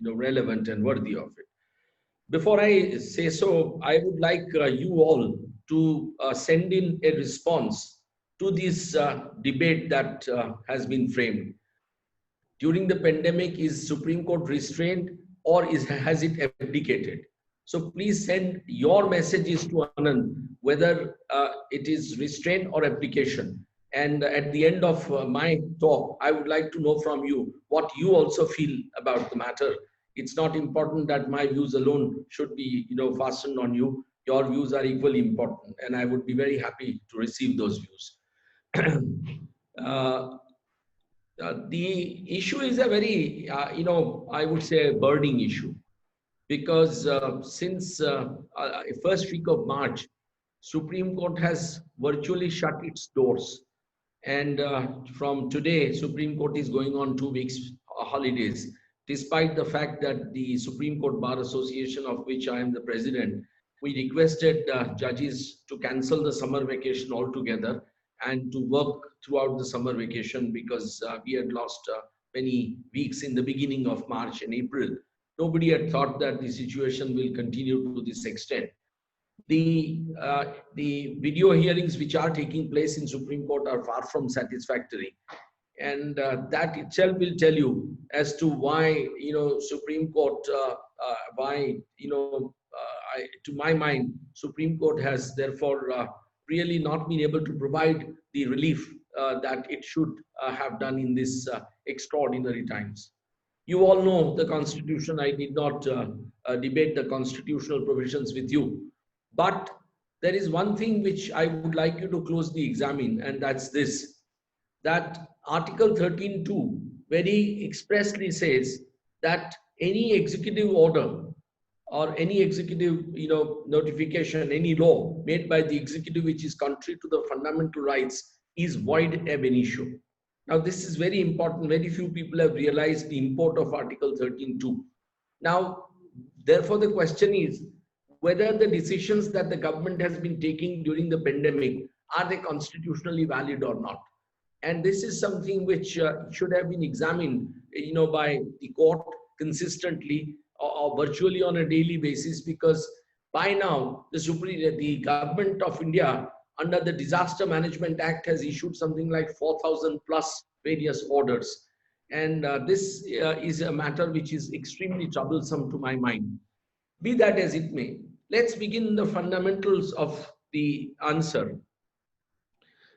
relevant and worthy of it. Before I say so, I would like you all to send in a response to this debate that has been framed. During the pandemic, is Supreme Court restrained or has it abdicated? So please send your messages to Anand whether it is restraint or abdication. And at the end of my talk, I would like to know from you what you also feel about the matter. It's not important that my views alone should be, fastened on you. Your views are equally important, and I would be very happy to receive those views. uh, the issue is a very, I would say, a burning issue because since first week of March, Supreme Court has virtually shut its doors, and from today, Supreme Court is going on 2 weeks holidays. Despite the fact that the Supreme Court Bar Association, of which I am the president, we requested judges to cancel the summer vacation altogether and to work throughout the summer vacation because we had lost many weeks in the beginning of March and April. Nobody had thought that the situation will continue to this extent. The video hearings which are taking place in Supreme Court are far from satisfactory, and that itself will tell you as to why Supreme Court why to my mind Supreme Court has therefore really not been able to provide the relief that it should have done in this extraordinary times. You all know the Constitution. I did not debate the constitutional provisions with you. But there is one thing which I would like you to closely examine, and that's this, that Article 13(2) very expressly says that any executive order or any executive notification, any law made by the executive which is contrary to the fundamental rights is void ab initio. Now, this is very important. Very few people have realized the import of Article 13(2). Now, therefore, the question is whether the decisions that the government has been taking during the pandemic, are they constitutionally valid or not? And this is something which should have been examined, by the court consistently or virtually on a daily basis, because by now the government of India under the Disaster Management Act has issued something like 4,000 plus various orders. And this is a matter which is extremely troublesome to my mind. Be that as it may, let's begin the fundamentals of the answer.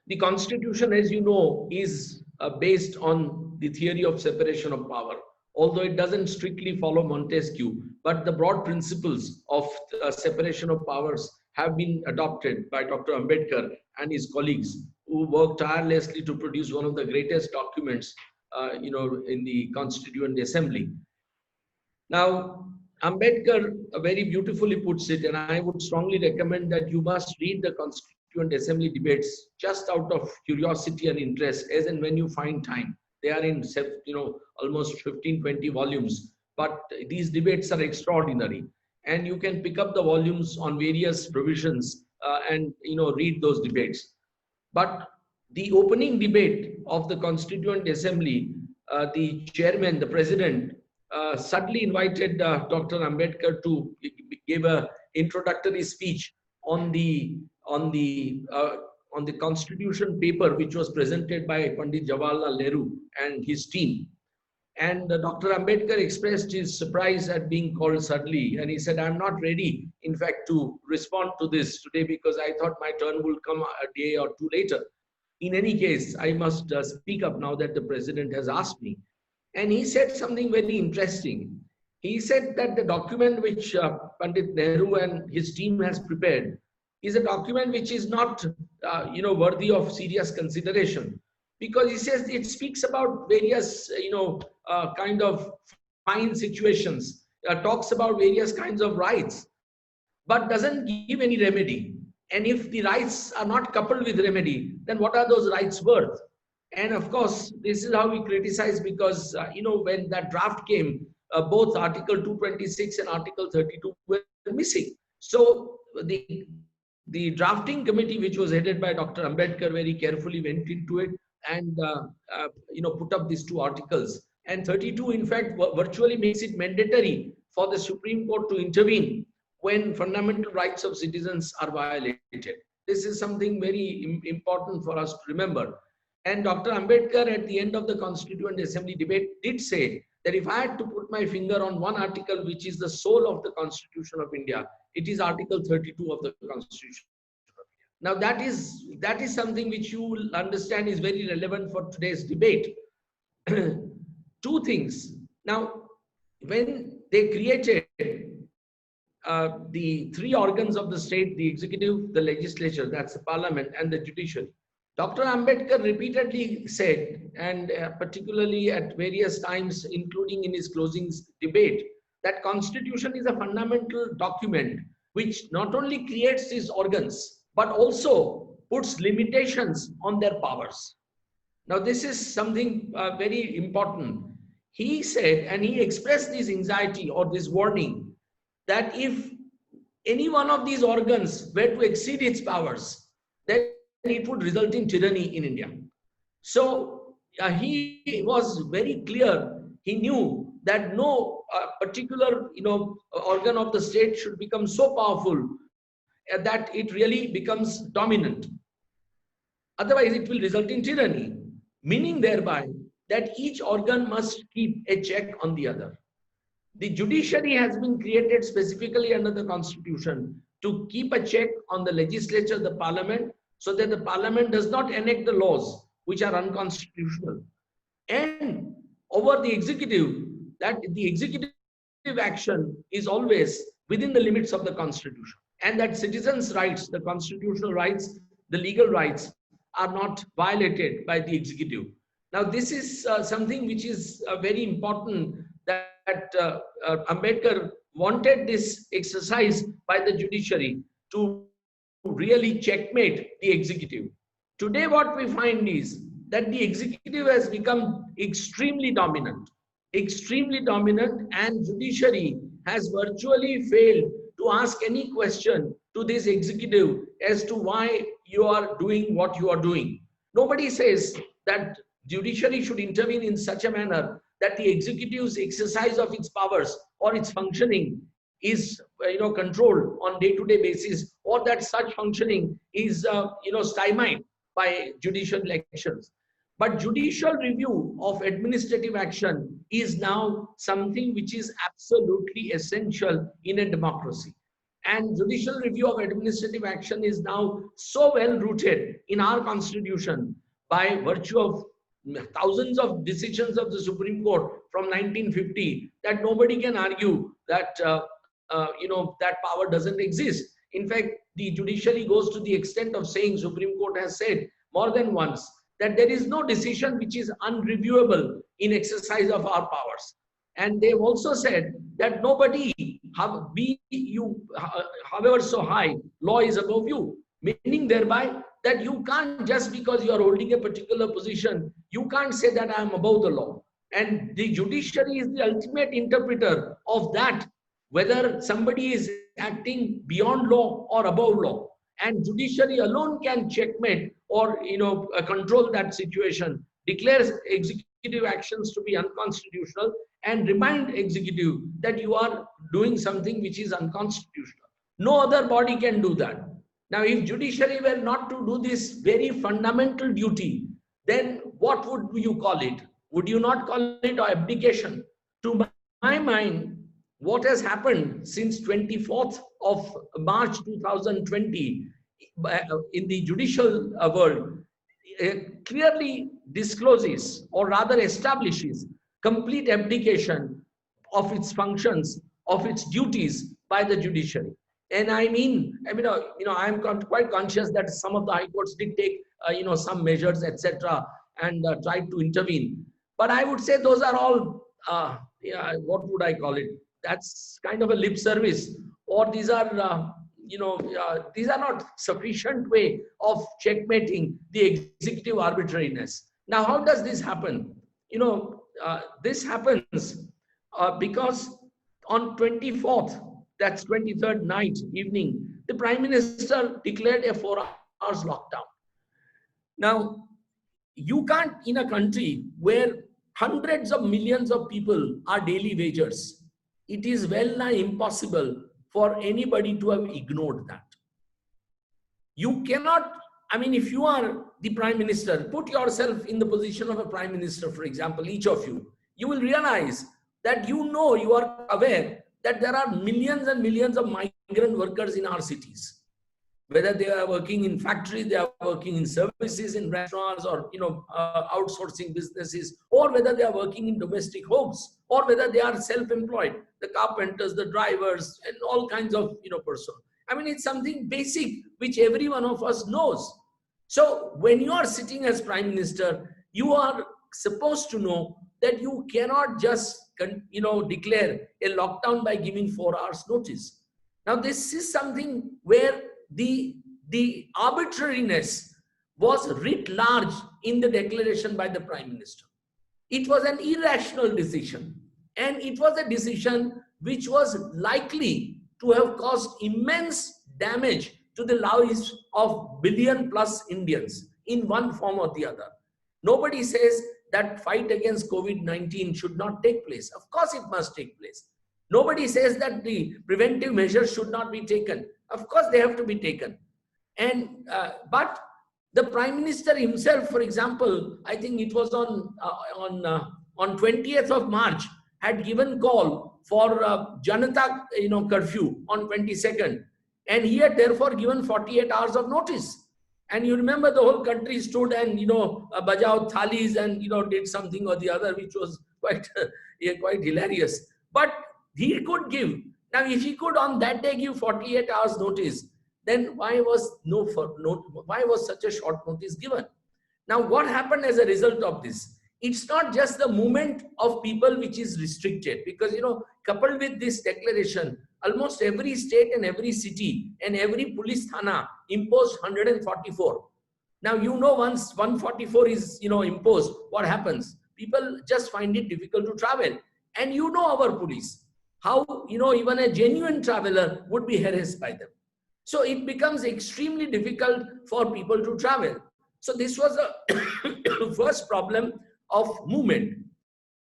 The Constitution, as you know, is based on the theory of separation of power, although it doesn't strictly follow Montesquieu, but the broad principles of separation of powers have been adopted by Dr. Ambedkar and his colleagues, who worked tirelessly to produce one of the greatest documents, in the Constituent Assembly. Now, Ambedkar very beautifully puts it, and I would strongly recommend that you must read the Constituent Assembly debates just out of curiosity and interest, as and when you find time. They are in, almost 15, 20 volumes, but these debates are extraordinary. And you can pick up the volumes on various provisions and, read those debates. But the opening debate of the Constituent Assembly, the chairman, the president, suddenly invited Dr. Ambedkar to give an introductory speech on the constitution paper, which was presented by Pandit Jawaharlal Nehru and his team. And Dr. Ambedkar expressed his surprise at being called suddenly, and he said, "I'm not ready, in fact, to respond to this today because I thought my turn will come a day or two later. In any case, I must speak up now that the president has asked me." And he said something very interesting. He said that the document which Pandit Nehru and his team has prepared is a document which is not, worthy of serious consideration, because he says it speaks about various, kind of fine situations, talks about various kinds of rights, but doesn't give any remedy. And if the rights are not coupled with remedy, then what are those rights worth? And of course, this is how we criticize, because, when that draft came, both Article 226 and Article 32 were missing. So the drafting committee, which was headed by Dr. Ambedkar, very carefully went into it and, put up these two articles. And 32, in fact, virtually makes it mandatory for the Supreme Court to intervene when fundamental rights of citizens are violated. This is something very important for us to remember. And Dr. Ambedkar, at the end of the Constituent Assembly debate, did say that if I had to put my finger on one article which is the soul of the Constitution of India, it is Article 32 of the Constitution. Now that is something which you will understand is very relevant for today's debate. Two things. Now, when they created the three organs of the state, the executive, the legislature, that's the parliament, and the judiciary, Dr. Ambedkar repeatedly said, and particularly at various times, including in his closing debate, that Constitution is a fundamental document which not only creates these organs, but also puts limitations on their powers. Now, this is something very important. He said, and he expressed this anxiety or this warning, that if any one of these organs were to exceed its powers, then it would result in tyranny in India. So he was very clear. He knew that no particular organ of the state should become so powerful that it really becomes dominant. Otherwise, it will result in tyranny, meaning thereby that each organ must keep a check on the other. The judiciary has been created specifically under the Constitution to keep a check on the legislature, the parliament, so that the parliament does not enact the laws which are unconstitutional. And over the executive, that the executive action is always within the limits of the Constitution. And that citizens' rights, the constitutional rights, the legal rights are not violated by the executive. Now, this is something which is very important, that Ambedkar wanted this exercise by the judiciary to really checkmate the executive. Today, what we find is that the executive has become extremely dominant, and judiciary has virtually failed to ask any question to this executive as to why you are doing what you are doing. Nobody says that judiciary should intervene in such a manner that the executive's exercise of its powers or its functioning is controlled on day-to-day basis, or that such functioning is stymied by judicial elections. But judicial review of administrative action is now something which is absolutely essential in a democracy. And judicial review of administrative action is now so well rooted in our Constitution by virtue of thousands of decisions of the Supreme Court from 1950 that nobody can argue that that power doesn't exist. In fact, the judiciary goes to the extent of saying, Supreme Court has said more than once, that there is no decision which is unreviewable in exercise of our powers. And they've also said that nobody, be you however so high, law is above you, meaning thereby that you can't, just because you are holding a particular position, you can't say that I am above the law. And the judiciary is the ultimate interpreter of that, whether somebody is acting beyond law or above law. And judiciary alone can checkmate or control that situation, declares executive actions to be unconstitutional, and remind executive that you are doing something which is unconstitutional. No other body can do that. Now, if judiciary were not to do this very fundamental duty, then what would you call it? Would you not call it abdication? To my mind, what has happened since 24th of March 2020 in the judicial world clearly discloses, or rather establishes, complete abdication of its functions, of its duties by the judiciary. And I'm quite conscious that some of the high courts did take some measures, etc., and tried to intervene. But I would say those are all what would I call it? That's kind of a lip service, or these are these are not sufficient way of checkmating the executive arbitrariness. Now, how does this happen? This happens because on 24th, that's 23rd night, evening, the Prime Minister declared a 4 hours lockdown. Now, you can't, in a country where Hundreds of millions of people are daily wagers. It is well nigh impossible for anybody to have ignored that. You cannot, I mean, if you are the prime minister, put yourself in the position of a prime minister, for example, each of you will realize that you are aware that there are millions and millions of migrant workers in our cities. Whether they are working in factories, they are working in services, in restaurants, or outsourcing businesses, or whether they are working in domestic homes, or whether they are self-employed, the carpenters, the drivers, and all kinds of person. I mean, it's something basic which every one of us knows. So when you are sitting as prime minister, you are supposed to know that you cannot just declare a lockdown by giving 4 hours notice. Now, this is something where the arbitrariness was writ large in the declaration by the prime minister. It was an irrational decision, and it was a decision which was likely to have caused immense damage to the lives of billion plus Indians in one form or the other. Nobody says that fight against COVID-19 should not take place. Of course it must take place. Nobody says that the preventive measures should not be taken. Of course they have to be taken. And but the prime minister himself, for example, I think it was on 20th of March, had given call for Janata curfew on 22nd, and he had therefore given 48 hours of notice. And you remember the whole country stood and bajao thalis and did something or the other, which was quite quite hilarious. But he could give. Now, if he could on that day give 48 hours notice, then why was such a short notice given? Now, what happened as a result of this? It's not just the movement of people which is restricted, because coupled with this declaration, almost every state and every city and every police thana imposed 144. Now, once 144 is imposed, what happens? People just find it difficult to travel. And our police, how even a genuine traveler would be harassed by them. So it becomes extremely difficult for people to travel. So this was the first problem of movement.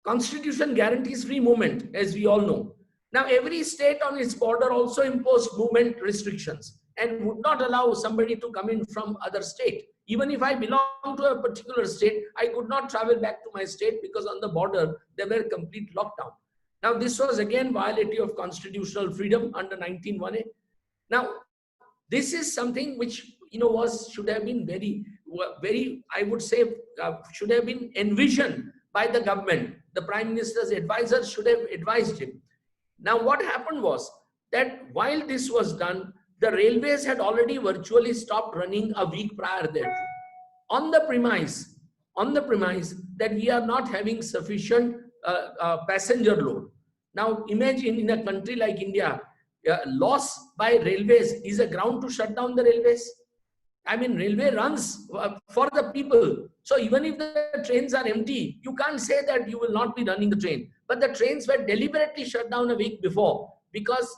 Constitution guarantees free movement, as we all know. Now, every state on its border also imposed movement restrictions and would not allow somebody to come in from other state. Even if I belong to a particular state, I could not travel back to my state because on the border, there were complete lockdown. Now, this was again violative of constitutional freedom under 19(1)(a). Now, this is something which should have been very, I would say, should have been envisioned by the government. The prime minister's advisors should have advised him. Now, what happened was that while this was done, the railways had already virtually stopped running a week prior thereto, on the premise that we are not having sufficient passenger load. Now, imagine in a country like India, loss by railways is a ground to shut down the railways. I mean, railway runs for the people. So even if the trains are empty, you can't say that you will not be running the train. But the trains were deliberately shut down a week before because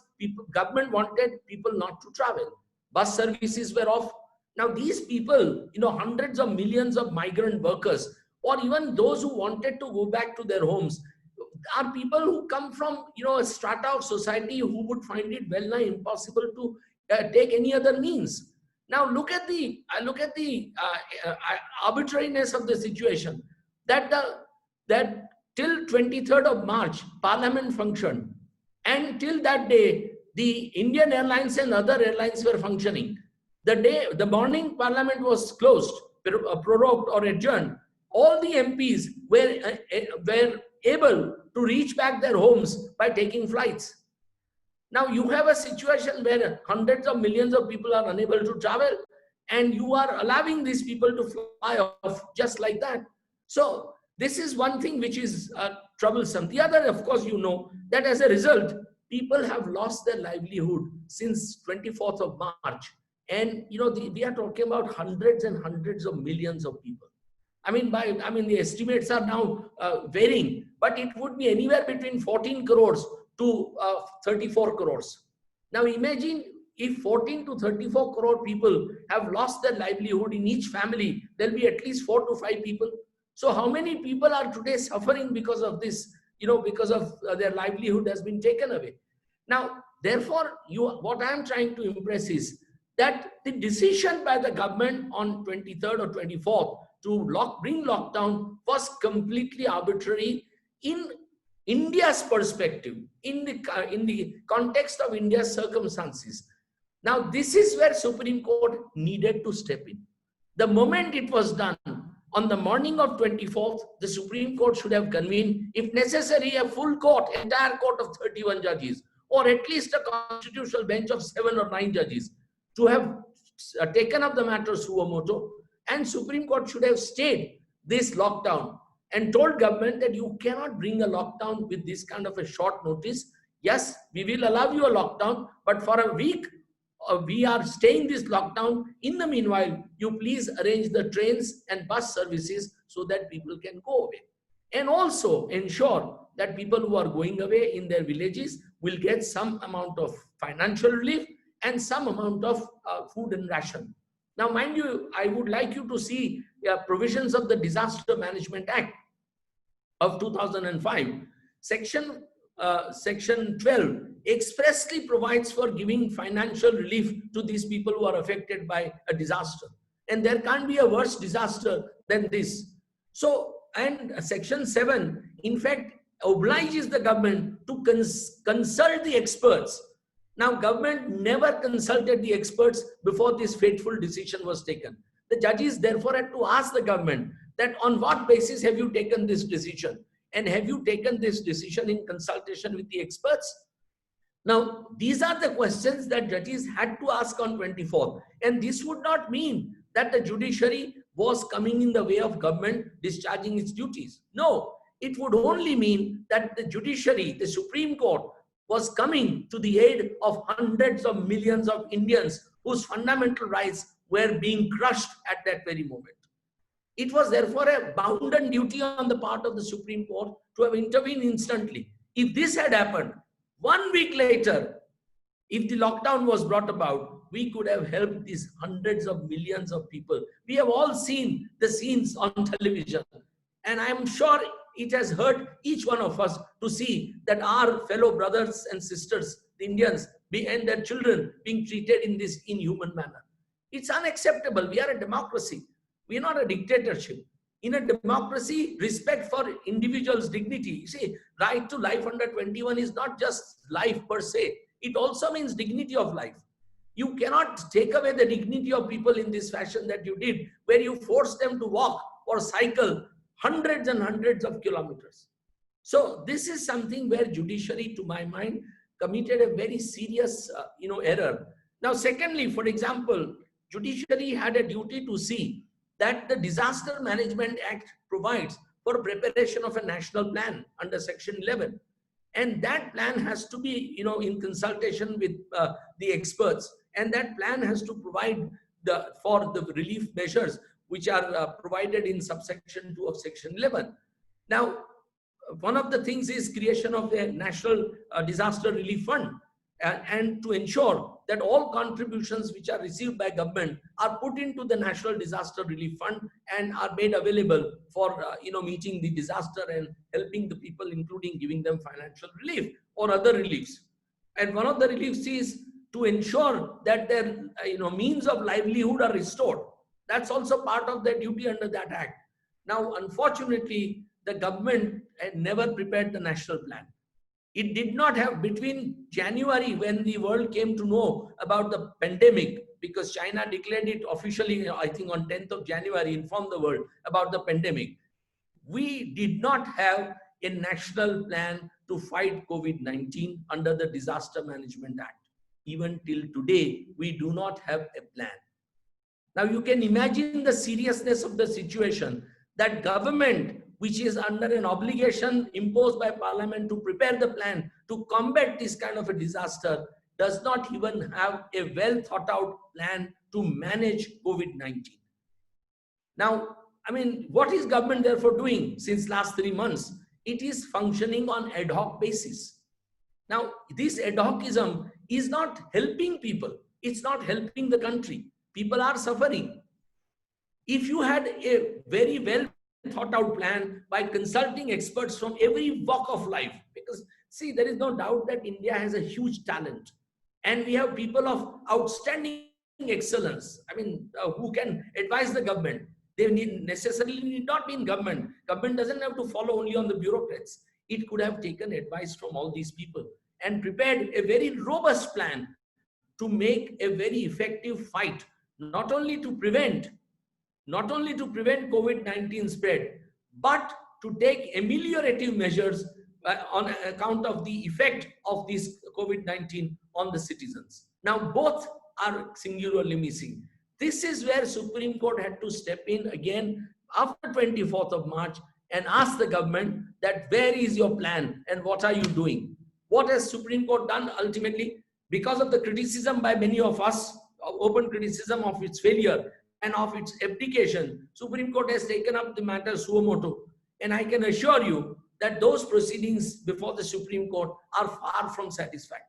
government wanted people not to travel. Bus services were off. Now these people, hundreds of millions of migrant workers, or even those who wanted to go back to their homes, are people who come from a strata of society who would find it well nigh impossible to take any other means. Now look at the arbitrariness of the situation. That till 23rd of March, Parliament functioned, and till that day, the Indian Airlines and other airlines were functioning. The morning Parliament was closed, prorogued or adjourned, all the MPs were able to reach back their homes by taking flights. Now you have a situation where hundreds of millions of people are unable to travel, and you are allowing these people to fly off just like that. So this is one thing which is troublesome. The other, of course, that as a result, people have lost their livelihood since 24th of March. And we are talking about hundreds and hundreds of millions of people. I mean, the estimates are now varying, but it would be anywhere between 14 crores to 34 crores. Now imagine if 14 to 34 crore people have lost their livelihood in each family, there'll be at least 4 to 5 people. So how many people are today suffering because of this, because of their livelihood has been taken away. Now, therefore, what I am trying to impress is that the decision by the government on 23rd or 24th to bring lockdown was completely arbitrary in India's perspective, in the context of India's circumstances. Now, this is where Supreme Court needed to step in. The moment it was done, on the morning of 24th, the Supreme Court should have convened, if necessary, a full court, entire court of 31 judges, or at least a constitutional bench of 7 or 9 judges, to have taken up the matter suo moto, and Supreme Court should have stayed this lockdown and told government that you cannot bring a lockdown with this kind of a short notice. Yes, we will allow you a lockdown, but for a week, we are staying this lockdown. In the meanwhile, you please arrange the trains and bus services so that people can go away. And also ensure that people who are going away in their villages will get some amount of financial relief and some amount of food and ration. Now, mind you, I would like you to see provisions of the Disaster Management Act of 2005. Section 12 expressly provides for giving financial relief to these people who are affected by a disaster. And there can't be a worse disaster than this. So, and Section 7, in fact, obliges the government to consult the experts. Now, government never consulted the experts before this fateful decision was taken. The judges therefore had to ask the government that on what basis have you taken this decision? And have you taken this decision in consultation with the experts? Now, these are the questions that judges had to ask on 24th. And this would not mean that the judiciary was coming in the way of government discharging its duties. No, it would only mean that the judiciary, the Supreme Court, was coming to the aid of hundreds of millions of Indians whose fundamental rights were being crushed at that very moment. It was therefore a bounden duty on the part of the Supreme Court to have intervened instantly. If this had happened 1 week later, if the lockdown was brought about, we could have helped these hundreds of millions of people. We have all seen the scenes on television, and I am sure it has hurt each one of us to see that our fellow brothers and sisters, the Indians, and their children being treated in this inhuman manner. It's unacceptable. We are a democracy. We are not a dictatorship. In a democracy, respect for individuals' dignity. You see, right to life under 21 is not just life per se. It also means dignity of life. You cannot take away the dignity of people in this fashion that you did, where you force them to walk or cycle hundreds and hundreds of kilometers. So this is something where judiciary, to my mind, committed a very serious error. Now, secondly, for example, judiciary had a duty to see that the Disaster Management Act provides for preparation of a national plan under Section 11. And that plan has to be, in consultation with the experts. And that plan has to provide for the relief measures which are provided in subsection 2 of Section 11. Now, one of the things is creation of the National Disaster Relief Fund, and to ensure that all contributions which are received by government are put into the National Disaster Relief Fund and are made available for meeting the disaster and helping the people, including giving them financial relief or other reliefs. And one of the reliefs is to ensure that their means of livelihood are restored. That's also part of their duty under that act. Now, unfortunately, the government had never prepared the national plan. It did not have, between January, when the world came to know about the pandemic, because China declared it officially, I think on 10th of January, informed the world about the pandemic. We did not have a national plan to fight COVID-19 under the Disaster Management Act. Even till today, we do not have a plan. Now, you can imagine the seriousness of the situation, that government, which is under an obligation imposed by Parliament to prepare the plan to combat this kind of a disaster, does not even have a well thought out plan to manage COVID-19. Now, I mean, what is government therefore doing since last 3 months? It is functioning on ad hoc basis. Now, this ad hocism is not helping people. It's not helping the country. People are suffering. If you had a very well thought out plan by consulting experts from every walk of life. Because see, there is no doubt that India has a huge talent, and we have people of outstanding excellence. I mean, who can advise the government. They necessarily need not be in government. Government doesn't have to follow only on the bureaucrats. It could have taken advice from all these people and prepared a very robust plan to make a very effective fight, not only to prevent COVID-19 spread, but to take ameliorative measures on account of the effect of this COVID-19 on the citizens. Now, both are singularly missing. This is where Supreme Court had to step in again after 24th of March and ask the government that where is your plan and what are you doing? What has Supreme Court done ultimately? Because of the criticism by many of us, open criticism of its failure and of its abdication, Supreme Court has taken up the matter suo motu. And I can assure you that those proceedings before the Supreme Court are far from satisfactory.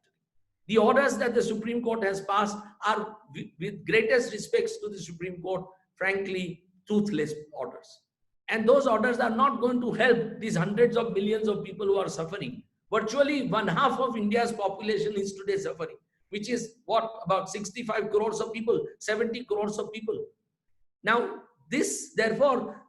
The orders that the Supreme Court has passed are, with greatest respects to the Supreme Court, frankly, toothless orders. And those orders are not going to help these hundreds of millions of people who are suffering. Virtually 1/2 of India's population is today suffering, which is what, about 65 crores of people, 70 crores of people. Now, this, therefore,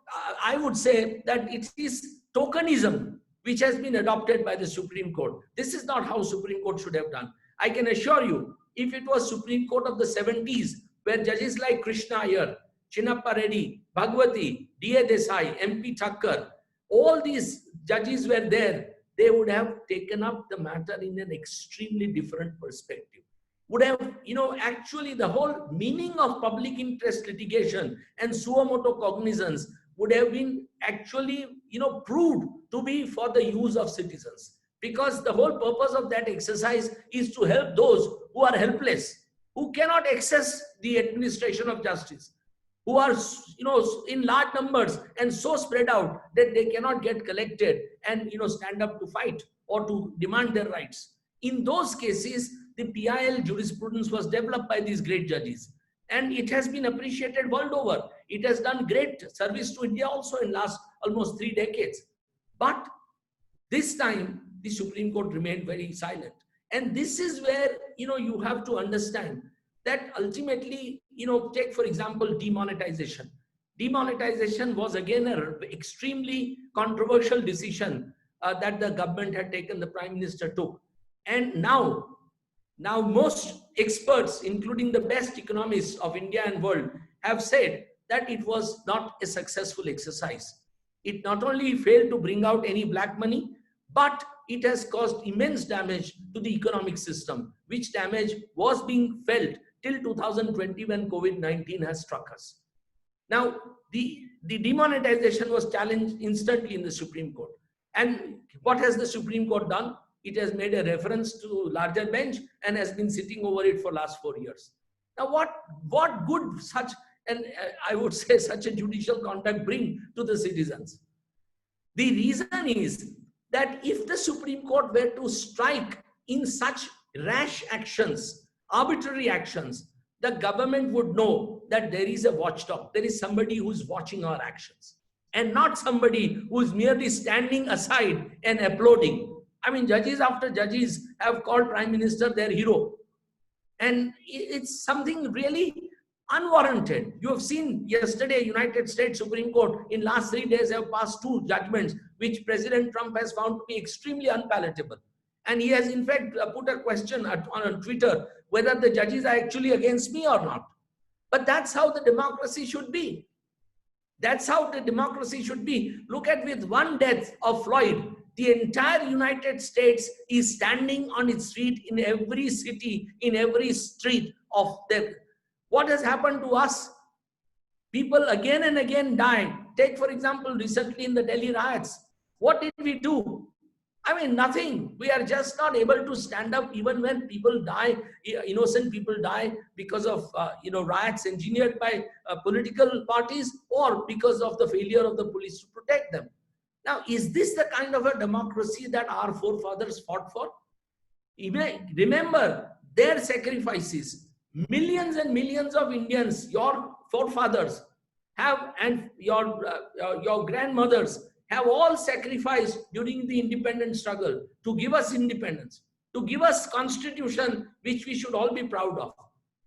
I would say that it is tokenism which has been adopted by the Supreme Court. This is not how Supreme Court should have done. I can assure you, if it was Supreme Court of the 70s, where judges like Krishna Iyer, Chinnappa Reddy, Bhagwati, D.A. Desai, M.P. Thakkar, all these judges were there, they would have taken up the matter in an extremely different perspective. Would have, actually the whole meaning of public interest litigation and suo motu cognizance would have been actually, proved to be for the use of citizens. Because the whole purpose of that exercise is to help those who are helpless, who cannot access the administration of justice, who are, in large numbers and so spread out that they cannot get collected and, stand up to fight or to demand their rights. In those cases, the PIL jurisprudence was developed by these great judges, and it has been appreciated world over. It has done great service to India also in last almost 3 decades. But this time, the Supreme Court remained very silent. And this is where, you have to understand that ultimately, take for example, demonetization. Demonetization was again an extremely controversial decision that the government had taken, the Prime Minister took. And now most experts, including the best economists of India and world, have said that it was not a successful exercise. It not only failed to bring out any black money, but it has caused immense damage to the economic system, which damage was being felt till 2020 when COVID-19 has struck us. Now, the demonetization was challenged instantly in the Supreme Court. And what has the Supreme Court done? It has made a reference to larger bench and has been sitting over it for last 4 years. Now, what good such, and I would say such a judicial conduct bring to the citizens? The reason is that if the Supreme Court were to strike in such rash actions, arbitrary actions, the government would know that there is a watchdog, there is somebody who's watching our actions, and not somebody who's merely standing aside and applauding. I mean, judges after judges have called Prime Minister their hero. And it's something really unwarranted. You have seen yesterday, United States Supreme Court in last 3 days have passed 2 judgments, which President Trump has found to be extremely unpalatable. And he has in fact put a question on Twitter, whether the judges are actually against me or not. But that's how the democracy should be. That's how the democracy should be. Look at, with one death of Floyd, the entire United States is standing on its feet in every city, in every street of them. What has happened to us? People again and again die. Take, for example, recently in the Delhi riots. What did we do? I mean, nothing. We are just not able to stand up even when people die, innocent people die because of, riots engineered by political parties or because of the failure of the police to protect them. Now, is this the kind of a democracy that our forefathers fought for? Remember their sacrifices. Millions and millions of Indians, your forefathers, and your grandmothers have all sacrificed during the independent struggle to give us independence, to give us constitution which we should all be proud of.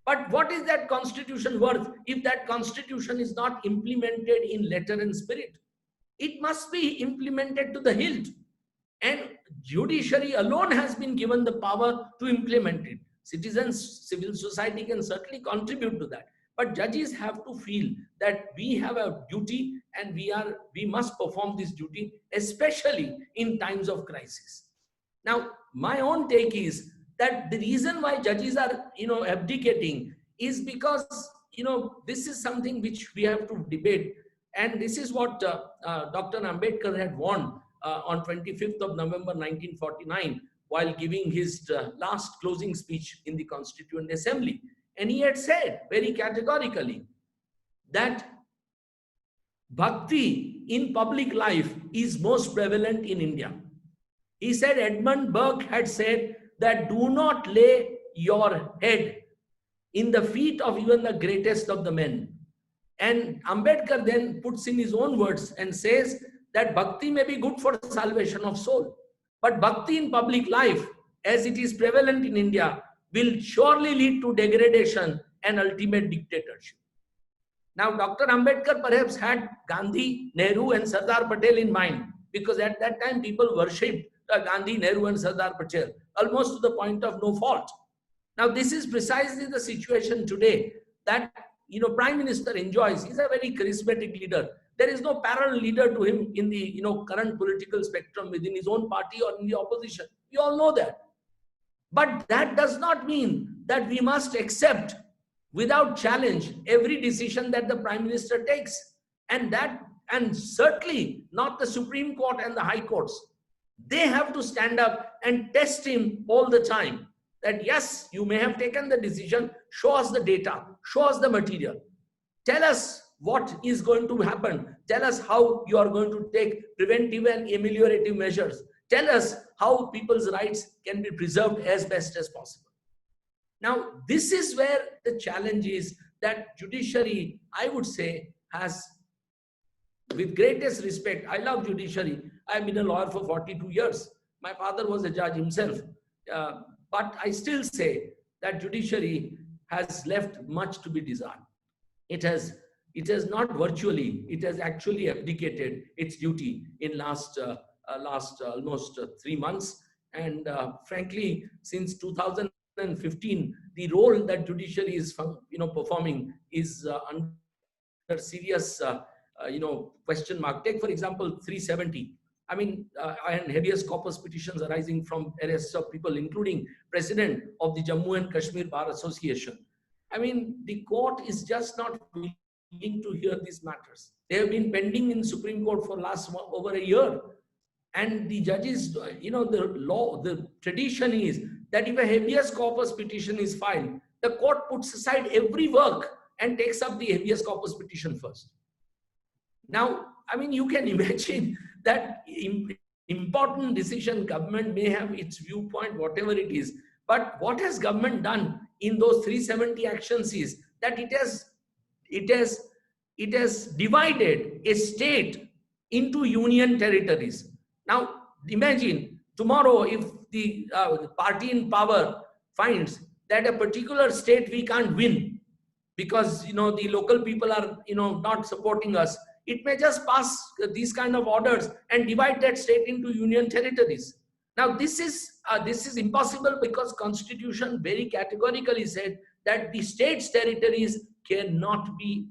But what is that constitution worth if that constitution is not implemented in letter and spirit? It must be implemented to the hilt. And judiciary alone has been given the power to implement it. Citizens, civil society can certainly contribute to that. But judges have to feel that we have a duty and we must perform this duty, especially in times of crisis. Now, my own take is that the reason why judges are, abdicating is because, this is something which we have to debate. And this is what Dr. Ambedkar had warned on 25th of November 1949 while giving his last closing speech in the Constituent Assembly. And he had said very categorically that bhakti in public life is most prevalent in India. He said, Edmund Burke had said that do not lay your head in the feet of even the greatest of the men. And Ambedkar then puts in his own words and says that bhakti may be good for salvation of soul, but bhakti in public life, as it is prevalent in India, will surely lead to degradation and ultimate dictatorship. Now, Dr. Ambedkar perhaps had Gandhi, Nehru and Sardar Patel in mind, because at that time people worshipped Gandhi, Nehru and Sardar Patel, almost to the point of no fault. Now, this is precisely the situation today that, Prime Minister enjoys. He's a very charismatic leader. There is no parallel leader to him in the, current political spectrum within his own party or in the opposition. We all know that. But that does not mean that we must accept without challenge every decision that the Prime Minister takes. And certainly not the Supreme Court and the High Courts. They have to stand up and test him all the time. That yes, you may have taken the decision, show us the data, show us the material. Tell us what is going to happen. Tell us how you are going to take preventive and ameliorative measures. Tell us how people's rights can be preserved as best as possible. Now, this is where the challenge is that judiciary, I would say, has, with greatest respect, I love judiciary. I've been a lawyer for 42 years. My father was a judge himself. But I still say that judiciary has left much to be desired. It has not virtually, it has actually abdicated its duty in last almost 3 months. And frankly, since 2015, the role that judiciary is performing is under serious question mark. Take for example 370. I mean, and habeas corpus petitions arising from arrests of people, including president of the Jammu and Kashmir Bar Association. I mean, the court is just not willing to hear these matters. They have been pending in Supreme Court for over a year. And the judges, the tradition is that if a habeas corpus petition is filed, the court puts aside every work and takes up the habeas corpus petition first. Now, I mean, you can imagine that important decision, government may have its viewpoint, whatever it is. But what has government done in those 370 actions is that it has divided a state into union territories. Now, imagine tomorrow if the party in power finds that a particular state we can't win because, the local people are, not supporting us. It may just pass these kind of orders and divide that state into union territories. Now, this is impossible because Constitution very categorically said that the state's territories cannot be,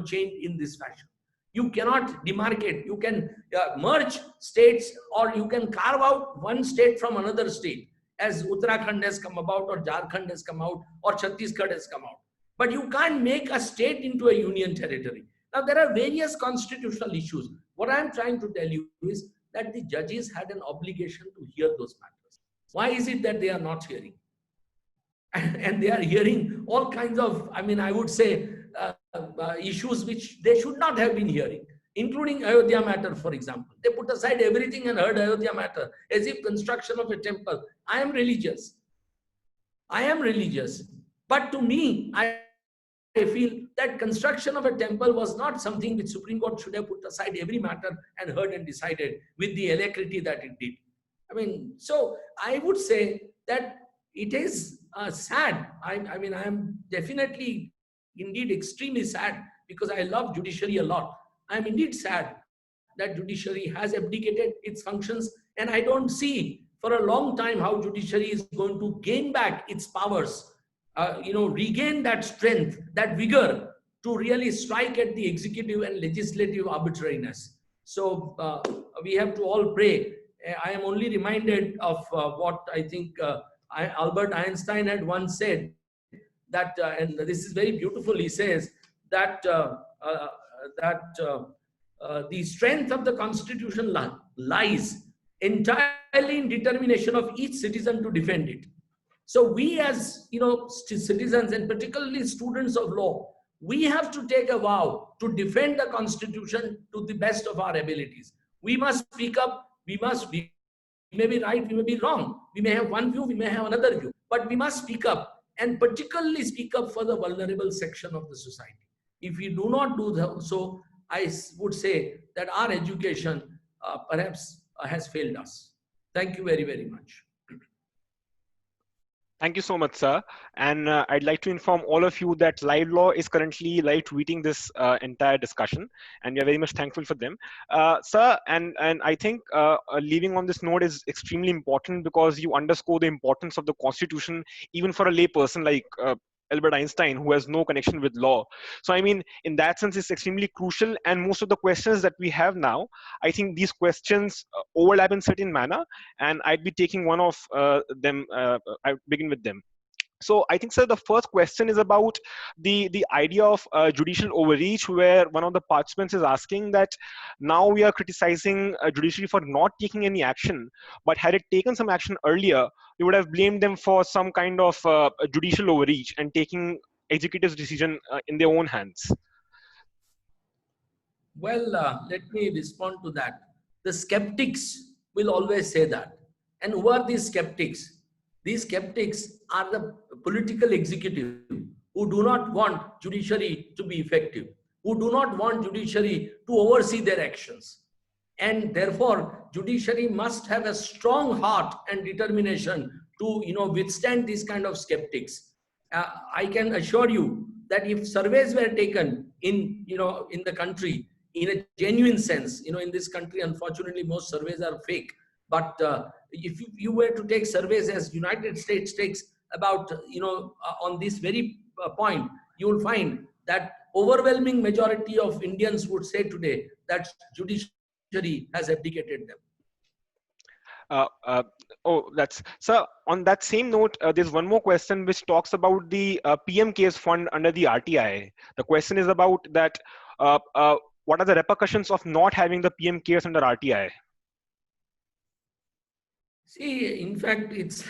changed in this fashion. You cannot demarcate. You can merge states, or you can carve out one state from another state, as Uttarakhand has come about, or Jharkhand has come out, or Chhattisgarh has come out. But you can't make a state into a union territory. Now, there are various constitutional issues. What I'm trying to tell you is that the judges had an obligation to hear those matters. Why is it that they are not hearing? And they are hearing all kinds of, I would say, issues which they should not have been hearing, including Ayodhya matter, for example. They put aside everything and heard Ayodhya matter as if construction of a temple. I am religious. But to me, I feel that construction of a temple was not something which Supreme Court should have put aside every matter and heard and decided with the alacrity that it did. I mean, so I would say that it is sad. I mean, I am definitely, indeed, extremely sad because I love judiciary a lot. I am indeed sad that judiciary has abdicated its functions, and I don't see for a long time how judiciary is going to gain back its powers, regain that strength, that vigor to really strike at the executive and legislative arbitrariness. So we have to all pray. I am only reminded of what I think Albert Einstein had once said, that, and this is very beautiful, he says that the strength of the Constitution lies entirely in determination of each citizen to defend it. So we as citizens, and particularly students of law, we have to take a vow to defend the Constitution to the best of our abilities. We must speak up. We may be right, we may be wrong. We may have one view, we may have another view, but we must speak up, and particularly speak up for the vulnerable section of the society. If we do not do so, I would say that our education perhaps has failed us. Thank you very, very much. Thank you so much, sir. And I'd like to inform all of you that Live Law is currently live tweeting this entire discussion, and we are very much thankful for them. Sir, and I think leaving on this note is extremely important because you underscore the importance of the Constitution, even for a lay person like Albert Einstein, who has no connection with law. So, I mean, in that sense, it's extremely crucial. And most of the questions that we have now, I think these questions overlap in certain manner. And I'd be taking one of them. I begin with them. So I think, sir, the first question is about the idea of judicial overreach, where one of the participants is asking that now we are criticizing judiciary for not taking any action, but had it taken some action earlier, we would have blamed them for some kind of judicial overreach and taking executive decision in their own hands. Well, let me respond to that. The skeptics will always say that. And who are these skeptics? These skeptics are the political executive who do not want judiciary to be effective, who do not want judiciary to oversee their actions. And therefore, judiciary must have a strong heart and determination to withstand these kind of skeptics. I can assure you that if surveys were taken in the country in a genuine sense, in this country, unfortunately, most surveys are fake. But if you were to take surveys as United States takes about, on this very point, you will find that overwhelming majority of Indians would say today that judiciary has abdicated them. So on that same note, there's one more question which talks about the PM case fund under the RTI. The question is about that, what are the repercussions of not having the PM case under RTI? See, in fact, it's,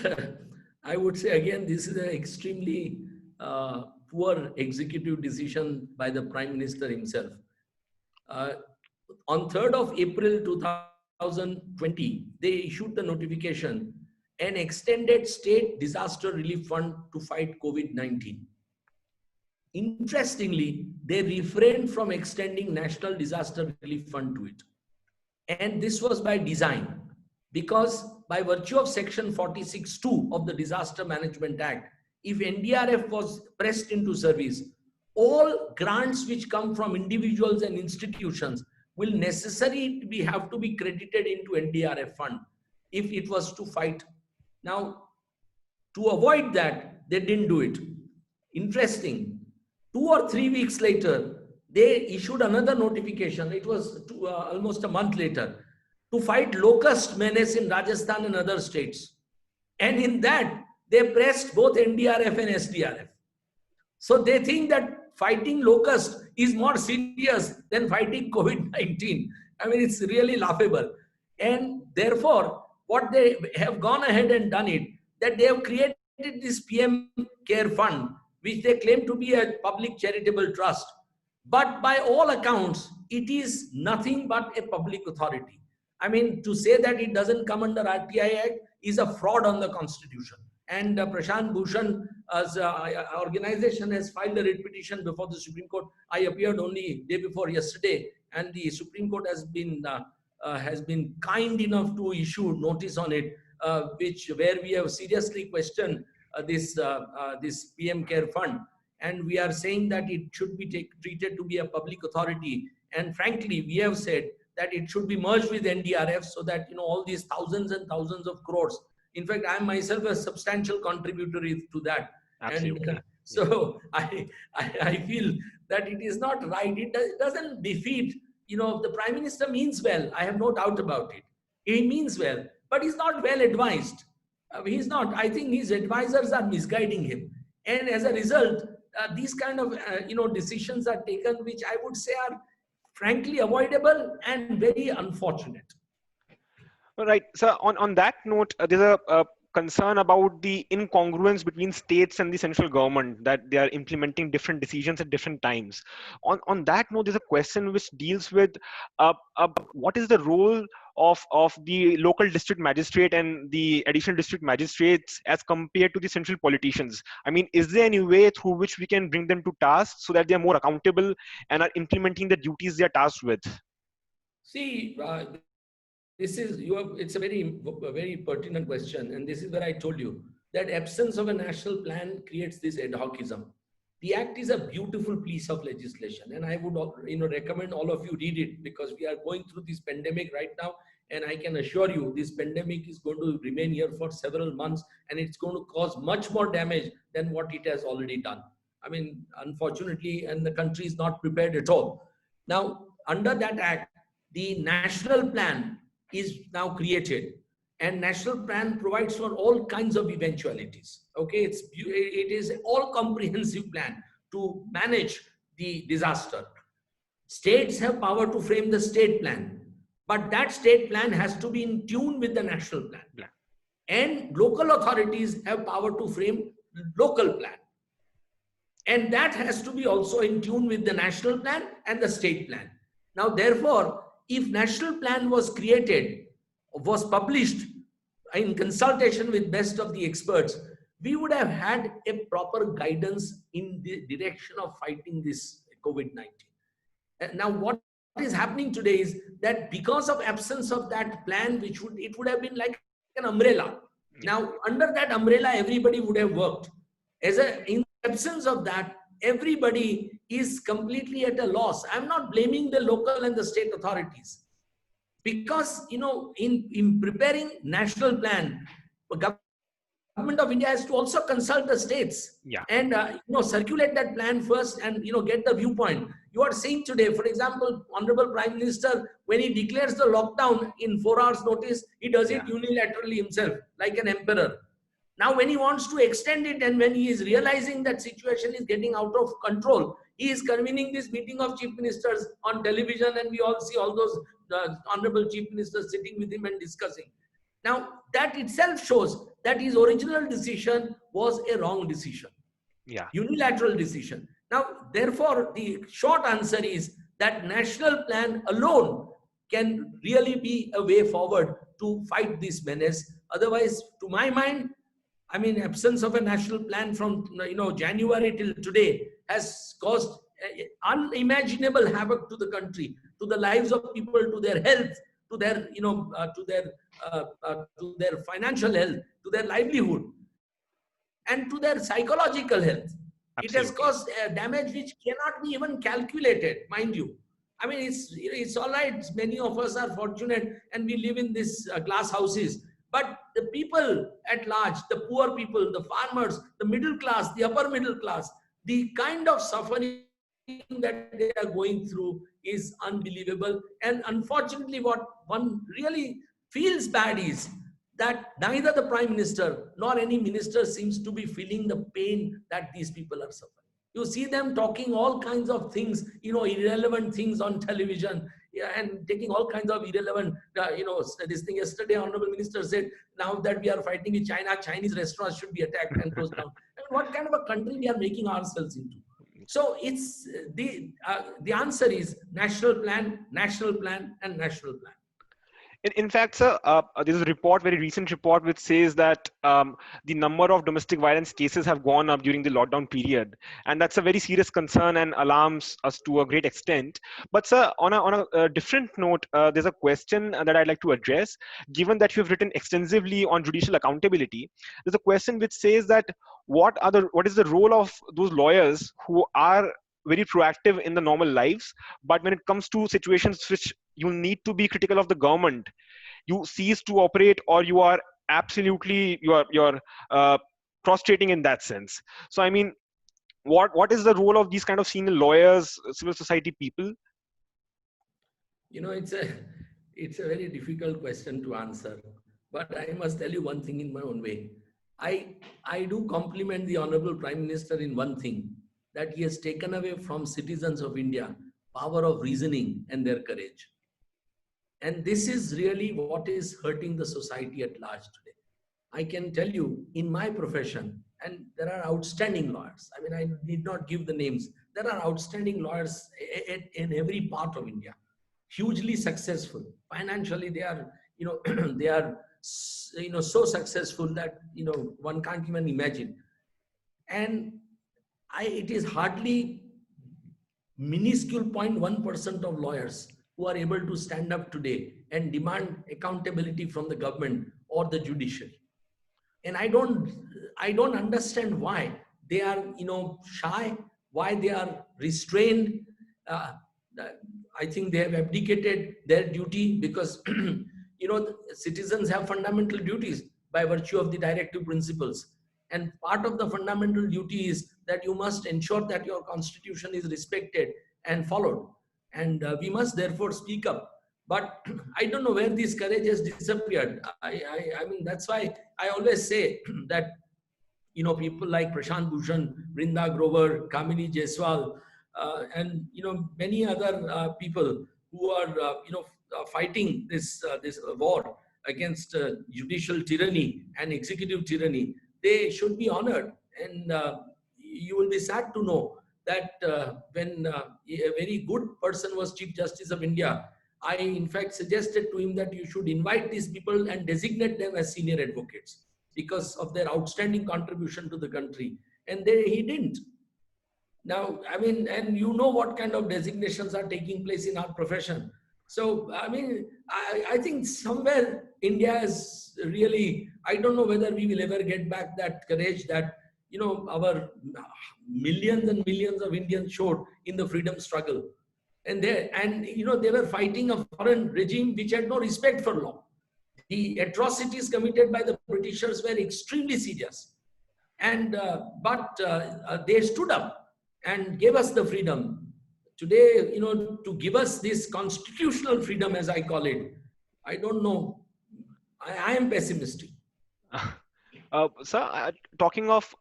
I would say again, this is an extremely poor executive decision by the Prime Minister himself. On 3rd of April 2020, they issued the notification, an extended state disaster relief fund to fight COVID-19. Interestingly, they refrained from extending National Disaster Relief Fund to it. And this was by design, because by virtue of Section 46(2) of the Disaster Management Act, if NDRF was pressed into service, all grants which come from individuals and institutions will necessarily have to be credited into NDRF fund if it was to fight. Now, to avoid that, they didn't do it. Interesting. 2 or 3 weeks later, they issued another notification. It was almost a month later, to fight locust menace in Rajasthan and other states. And in that, they pressed both NDRF and SDRF. So they think that fighting locust is more serious than fighting COVID-19. I mean, it's really laughable. And therefore, what they have gone ahead and done it, that they have created this PM Care Fund, which they claim to be a public charitable trust. But by all accounts, it is nothing but a public authority. I mean, to say that it doesn't come under RTI Act is a fraud on the Constitution. And Prashant Bhushan as organization has filed a writ petition before the Supreme Court. I appeared only day before yesterday, and the Supreme Court has been kind enough to issue notice on it, which where we have seriously questioned this PM Care Fund, and we are saying that it should be treated to be a public authority. And frankly, we have said that it should be merged with NDRF so that all these thousands and thousands of crores. In fact, I am myself a substantial contributor to that. Absolutely. And so I feel that it is not right. It doesn't defeat. The Prime Minister means well. I have no doubt about it. He means well, but he's not well advised. He's not. I think his advisors are misguiding him, and as a result, these kind of decisions are taken, which I would say are frankly avoidable and very unfortunate. All right. So on that note, there's a concern about the incongruence between states and the central government, that they are implementing different decisions at different times. On that note, there's a question which deals with what is the role of the local district magistrate and the additional district magistrates as compared to the central politicians. I mean, is there any way through which we can bring them to task so that they are more accountable and are implementing the duties they are tasked with? See, it's a very pertinent question, and this is where I told you that absence of a national plan creates this ad hocism. The act is a beautiful piece of legislation, and I would recommend all of you read it, because we are going through this pandemic right now, and I can assure you this pandemic is going to remain here for several months, and it's going to cause much more damage than what it has already done. I mean, unfortunately, and the country is not prepared at all. Now, under that act, the national plan is now created, and national plan provides for all kinds of eventualities. Okay, it is an all comprehensive plan to manage the disaster. States have power to frame the state plan, but that state plan has to be in tune with the national plan. Yeah. And local authorities have power to frame local plan, and that has to be also in tune with the national plan and the state plan. Now, therefore, if national plan was created, was published in consultation with best of the experts, we would have had a proper guidance in the direction of fighting this COVID-19. Now, what is happening today is that because of absence of that plan, it would have been like an umbrella. Now, under that umbrella, everybody would have worked. In absence of that, everybody is completely at a loss. I'm not blaming the local and the state authorities, because in preparing national plan, the government of India has to also consult the states, and circulate that plan first, and get the viewpoint. You are seeing today, for example, Honorable Prime Minister, when he declares the lockdown in 4 hours notice, he does it unilaterally himself, like an emperor. Now, when he wants to extend it, and when he is realizing that situation is getting out of control, he is convening this meeting of chief ministers on television, and we all see all those honorable chief ministers sitting with him and discussing. Now, that itself shows that his original decision was a wrong decision, unilateral decision. Now, therefore, the short answer is that national plan alone can really be a way forward to fight this menace. Otherwise, to my mind, I mean, absence of a national plan from January till today has caused unimaginable havoc to the country, to the lives of people, to their health, to their to their financial health, to their livelihood, and to their psychological health. Absolutely. It has caused damage which cannot be even calculated, mind you. I mean, it's all right. Many of us are fortunate and we live in these glass houses. But the people at large, the poor people, the farmers, the middle class, the upper middle class, the kind of suffering that they are going through is unbelievable. And unfortunately, what one really feels bad is that neither the Prime Minister nor any minister seems to be feeling the pain that these people are suffering. You see them talking all kinds of things, irrelevant things on television, and taking all kinds of irrelevant, this thing. Yesterday, Honorable Minister said, now that we are fighting with China, Chinese restaurants should be attacked and closed down. I mean, what kind of a country we are making ourselves into? So it's the answer is national plan, and national plan. In fact, sir, there's a report, very recent report, which says that the number of domestic violence cases have gone up during the lockdown period, and that's a very serious concern and alarms us to a great extent. But, sir, on a different note, there's a question that I'd like to address. Given that you've written extensively on judicial accountability, there's a question which says that what is the role of those lawyers who are very proactive in the normal lives, but when it comes to situations which you need to be critical of the government, you cease to operate, or you are absolutely you're prostrating in that sense. So I mean, what is the role of these kind of senior lawyers, civil society people? It's a very difficult question to answer, but I must tell you one thing in my own way. I do compliment the Honorable Prime Minister in one thing, that he has taken away from citizens of India power of reasoning and their courage. And this is really what is hurting the society at large today. I can tell you in my profession, and there are outstanding lawyers. I mean, I need not give the names. There are outstanding lawyers in every part of India, hugely successful. Financially, they are, they are, so successful that, one can't even imagine. And it is hardly minuscule 0.1% of lawyers who are able to stand up today and demand accountability from the government or the judiciary. And I don't understand why they are, shy, why they are restrained. uh, I think they have abdicated their duty because citizens have fundamental duties by virtue of the directive principles, and part of the fundamental duty is that you must ensure that your constitution is respected and followed, and we must therefore speak up. But I don't know where this courage has disappeared. I mean, that's why I always say that, people like Prashant Bhushan, Brinda Grover, Kamini Jaiswal, and, many other people who are, fighting this war against judicial tyranny and executive tyranny, they should be honored. And you will be sad to know that when a very good person was Chief Justice of India, I, in fact, suggested to him that you should invite these people and designate them as senior advocates because of their outstanding contribution to the country. And he didn't. Now, I mean, and what kind of designations are taking place in our profession. So, I mean, I think somewhere India is really, I don't know whether we will ever get back that courage that, our millions and millions of Indians showed in the freedom struggle. And they were fighting a foreign regime which had no respect for law. The atrocities committed by the Britishers were extremely serious. And but they stood up and gave us the freedom. Today, to give us this constitutional freedom, as I call it, I don't know. I am pessimistic. Sir, talking of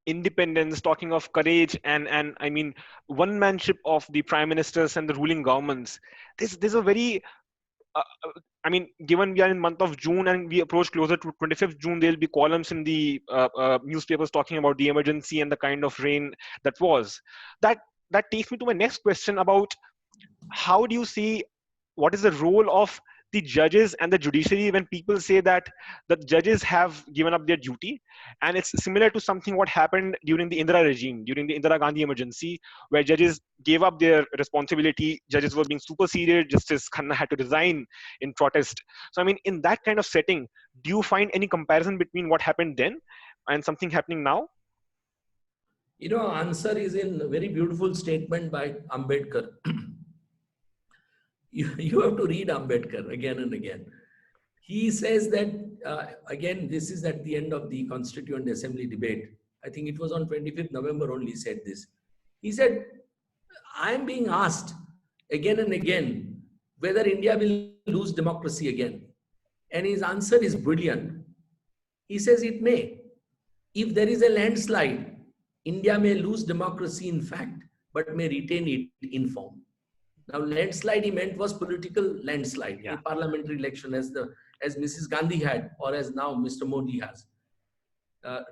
independence, talking of courage, and I mean one-manship of the prime ministers and the ruling governments, there's a very I mean, given we are in month of June and we approach closer to 25th June, there'll be columns in the newspapers talking about the emergency and the kind of rain that was. That takes me to my next question about how do you see what is the role of the judges and the judiciary when people say that the judges have given up their duty, and it's similar to something what happened during the Indira regime, during the Indira Gandhi emergency, where judges gave up their responsibility, judges were being superseded, Justice Khanna had to resign in protest. So I mean, in that kind of setting, do you find any comparison between what happened then and something happening now? Answer is in a very beautiful statement by Ambedkar. You have to read Ambedkar again and again. He says that, again, this is at the end of the Constituent Assembly debate. I think it was on 25th November only said this. He said, I am being asked again and again whether India will lose democracy again. And his answer is brilliant. He says it may. If there is a landslide, India may lose democracy in fact, but may retain it in form. Now, landslide he meant was political landslide, a parliamentary election as Mrs. Gandhi had, or as now Mr. Modi has.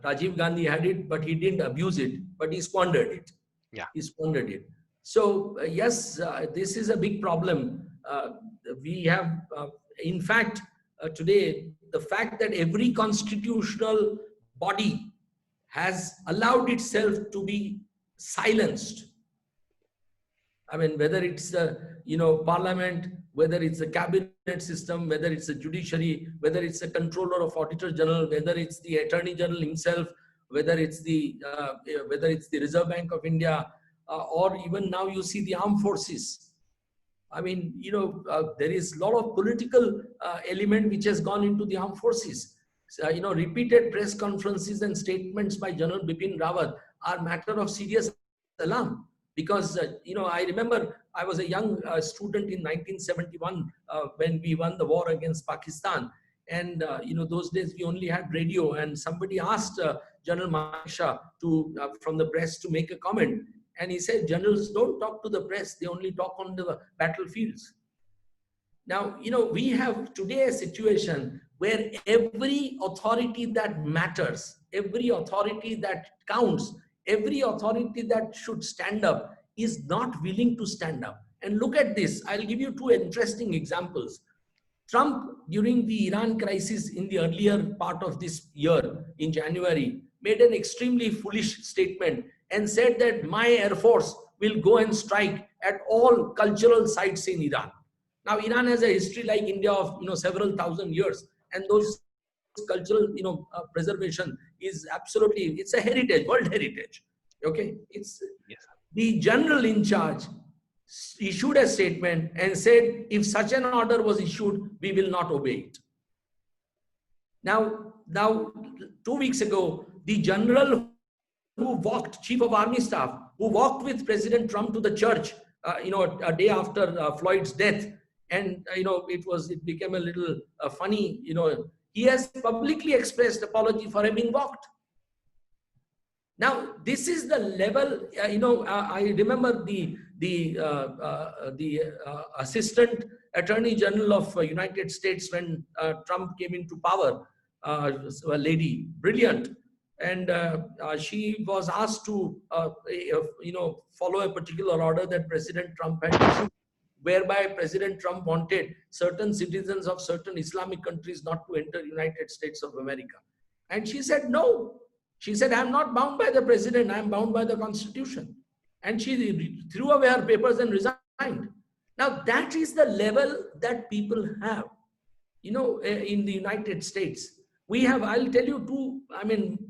Rajiv Gandhi had it, but he didn't abuse it, but he squandered it. He squandered it. So, yes, this is a big problem. We have in fact, today, the fact that every constitutional body has allowed itself to be silenced. I mean, whether it's the parliament, whether it's a cabinet system, whether it's a judiciary, whether it's a controller of auditor general, whether it's the attorney general himself, whether it's the Reserve Bank of India, or even now you see the armed forces. I mean, there is a lot of political element which has gone into the armed forces. So, repeated press conferences and statements by General Bipin Rawat are matter of serious alarm. Because, I remember I was a young student in 1971 when we won the war against Pakistan. And, those days we only had radio, and somebody asked General Manesha from the press to make a comment. And he said, generals don't talk to the press, they only talk on the battlefields. Now, we have today a situation where every authority that matters, every authority that counts, every authority that should stand up is not willing to stand up. And look at this. I'll give you two interesting examples. Trump, during the Iran crisis in the earlier part of this year, in January, made an extremely foolish statement and said that my Air Force will go and strike at all cultural sites in Iran. Now, Iran has a history like India of several thousand years, and those cultural preservation is absolutely, it's a heritage, world heritage. Okay, it's Yes. the general in charge issued a statement and said, if such an order was issued, we will not obey it. Now 2 weeks ago, the general who walked, chief of army staff, who walked with President Trump to the church, a day after Floyd's death, and it became a little funny. He has publicly expressed apology for having walked. Now, this is the level. I remember the Assistant Attorney General of United States when Trump came into power, a lady, brilliant. And she was asked to, follow a particular order that President Trump had issued, whereby President Trump wanted certain citizens of certain Islamic countries not to enter United States of America. And she said, no. She said, I'm not bound by the president, I'm bound by the Constitution. And she threw away her papers and resigned. Now, that is the level that people have, in the United States. We have, I'll tell you two,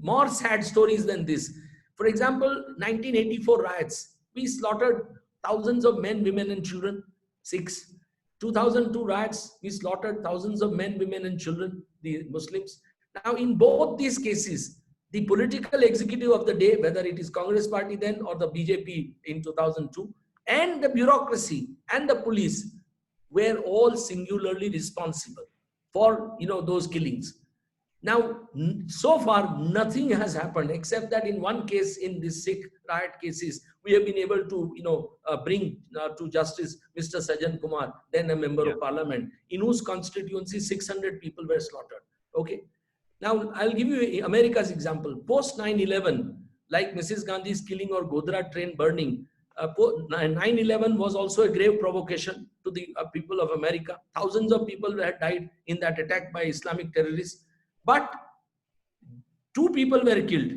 more sad stories than this. For example, 1984 riots, we slaughtered thousands of men, women, and children, 6. 2002 riots, we slaughtered thousands of men, women, and children, the Muslims. Now, in both these cases, the political executive of the day, whether it is Congress party then or the BJP in 2002, and the bureaucracy and the police were all singularly responsible for, those killings. Now, so far, nothing has happened except that in one case, in the Sikh riot cases, we have been able to, bring to justice Mr. Sajjan Kumar, then a member of parliament, in whose constituency 600 people were slaughtered. Okay. Now, I'll give you America's example. Post 9/11, like Mrs. Gandhi's killing or Godhra train burning, 9/11 was also a grave provocation to the people of America. Thousands of people had died in that attack by Islamic terrorists. But 2 people were killed.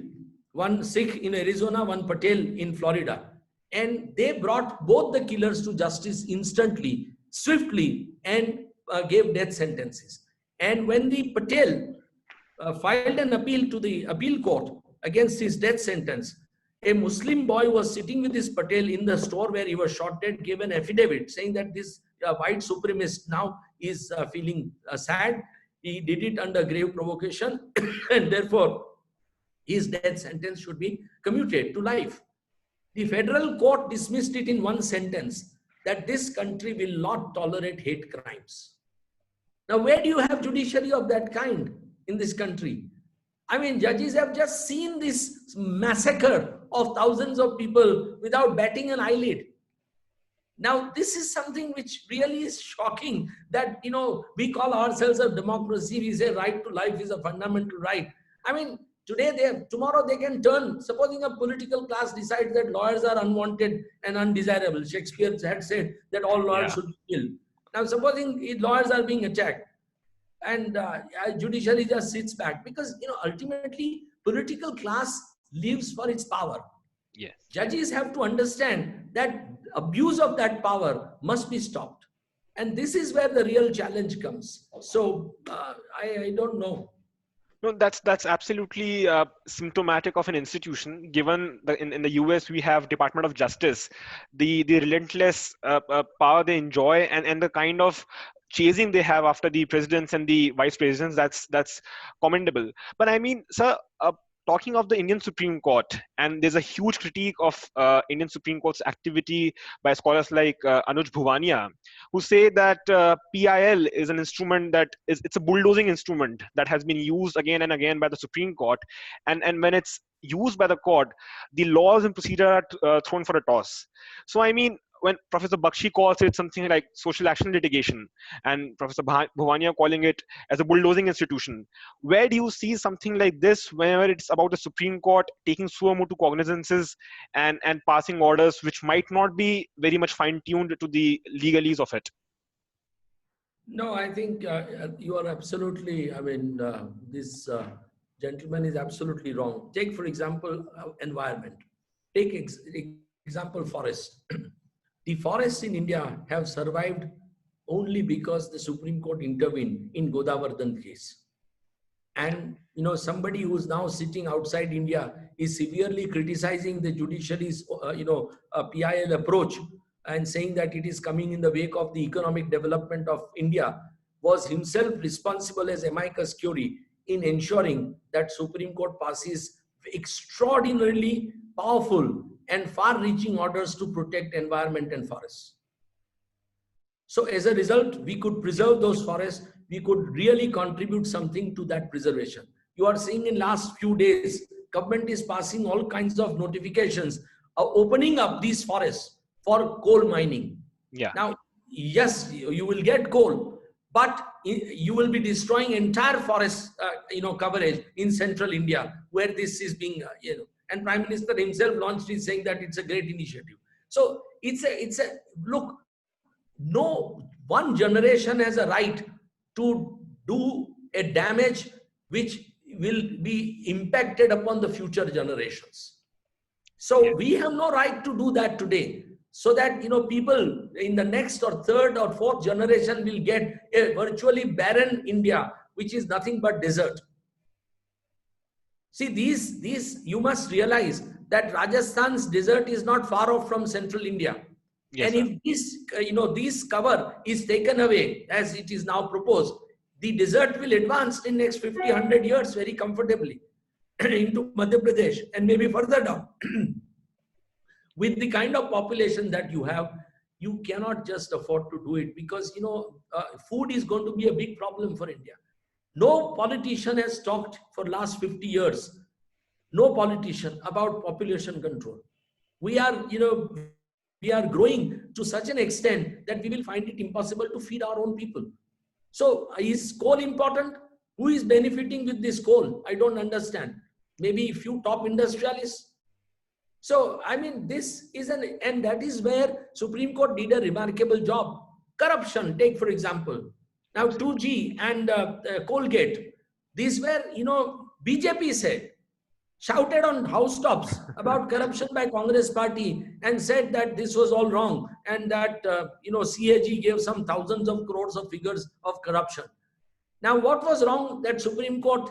One Sikh in Arizona, one Patel in Florida. And they brought both the killers to justice instantly, swiftly, and gave death sentences. And when the Patel filed an appeal to the appeal court against his death sentence, a Muslim boy was sitting with his Patel in the store where he was shot dead, gave an affidavit saying that this white supremacist now is feeling sad. He did it under grave provocation and therefore his death sentence should be commuted to life. The federal court dismissed it in one sentence, that this country will not tolerate hate crimes. Now, where do you have judiciary of that kind in this country? Judges have just seen this massacre of thousands of people without batting an eyelid. Now, this is something which really is shocking that, we call ourselves a democracy. We say right to life is a fundamental right. Tomorrow they can turn, supposing a political class decides that lawyers are unwanted and undesirable. Shakespeare had said that all lawyers should be killed. Now, supposing lawyers are being attacked, and judiciary just sits back, because ultimately political class lives for its power. Yes. Judges have to understand that abuse of that power must be stopped, and this is where the real challenge comes. So I don't know. No, that's absolutely symptomatic of an institution. Given in the US we have Department of Justice, the relentless power they enjoy, and the kind of chasing they have after the presidents and the vice presidents, that's commendable. But I mean, sir, talking of the Indian Supreme Court, and there's a huge critique of Indian Supreme Court's activity by scholars like Anuj Bhuvania, who say that PIL is an instrument that it's a bulldozing instrument that has been used again and again by the Supreme Court, and when it's used by the court, the laws and procedure are thrown for a toss. So I mean, when Professor Bakshi calls it something like social action litigation, and Professor Bhuvania calling it as a bulldozing institution, where do you see something like this whenever it's about the Supreme Court taking suo motu cognizances and passing orders which might not be very much fine-tuned to the legalese of it? No, I think you are absolutely, I mean, this gentleman is absolutely wrong. Take, for example, environment. Take example, forest. The forests in India have survived only because the Supreme Court intervened in Godavardhan case. And somebody who's now sitting outside India is severely criticizing the judiciary's PIL approach, and saying that it is coming in the wake of the economic development of India, was himself responsible as amicus curiae in ensuring that Supreme Court passes extraordinarily powerful and far-reaching orders to protect environment and forests. So as a result, we could preserve those forests. We could really contribute something to that preservation. You are seeing in last few days, government is passing all kinds of notifications, opening up these forests for coal mining. Yeah. Now, yes, you will get coal, but you will be destroying entire forest, coverage in central India, where this is being, and Prime Minister himself launched it, saying that it's a great initiative. So it's a look. No one generation has a right to do a damage which will be impacted upon the future generations. So we have no right to do that today, so that people in the next or third or fourth generation will get a virtually barren India, which is nothing but desert. See, these you must realize that Rajasthan's desert is not far off from central India. Yes, and if this, this cover is taken away, as it is now proposed, the desert will advance in next 50, 100 years very comfortably into Madhya Pradesh and maybe further down. With the kind of population that you have, you cannot just afford to do it, because, food is going to be a big problem for India. No politician has talked for last 50 years, no politician, about population control. We are, we are growing to such an extent that we will find it impossible to feed our own people. So is coal important? Who is benefiting with this coal? I don't understand. Maybe a few top industrialists. So, I mean, this is and that is where Supreme Court did a remarkable job. Corruption, take for example. Now 2G and Colgate, these were, BJP said, shouted on housetops about corruption by Congress party, and said that this was all wrong, and that CAG gave some thousands of crores of figures of corruption. Now, what was wrong? That Supreme Court,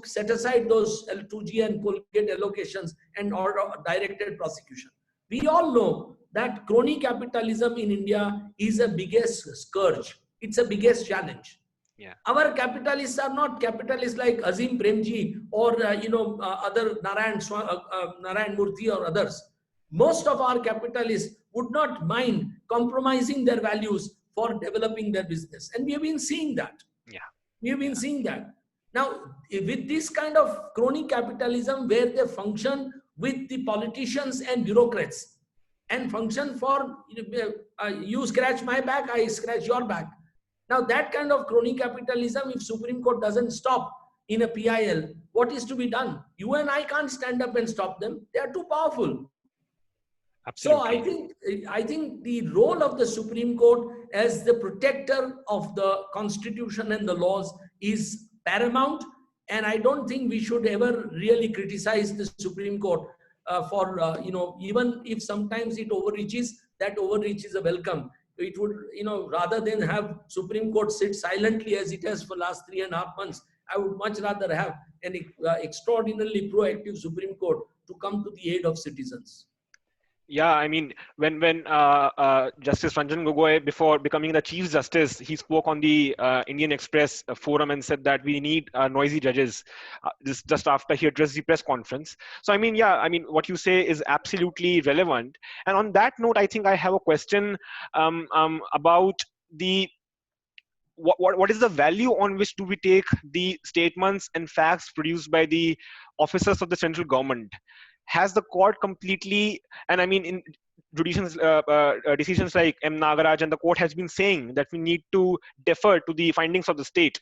set aside those L2G and Colgate allocations and directed prosecution. We all know that crony capitalism in India is the biggest scourge. It's the biggest challenge. Yeah. Our capitalists are not capitalists like Azim Premji or other Narayan Murthy or others. Most of our capitalists would not mind compromising their values for developing their business, and we have been seeing that. Yeah. We have been seeing that. Now, with this kind of crony capitalism, where they function with the politicians and bureaucrats, and function for you scratch my back, I scratch your back. Now, that kind of crony capitalism, if Supreme Court doesn't stop in a PIL, what is to be done? You and I can't stand up and stop them. They are too powerful. So Absolutely. I think the role of the Supreme Court as the protector of the Constitution and the laws is paramount. And I don't think we should ever really criticize the Supreme Court for even if sometimes it overreaches, that overreach is a welcome. It would, rather than have Supreme Court sit silently as it has for last 3.5 months, I would much rather have an extraordinarily proactive Supreme Court to come to the aid of citizens. Yeah, I mean, when Justice Ranjan Gogoi, before becoming the Chief Justice, he spoke on the Indian Express forum and said that we need noisy judges. This just after he addressed the press conference. So I mean, yeah, I mean, what you say is absolutely relevant. And on that note, I think I have a question about the what is the value on which do we take the statements and facts produced by the officers of the central government? Has the court completely, and I mean in judicial decisions like M. Nagaraj, and the court has been saying that we need to defer to the findings of the state.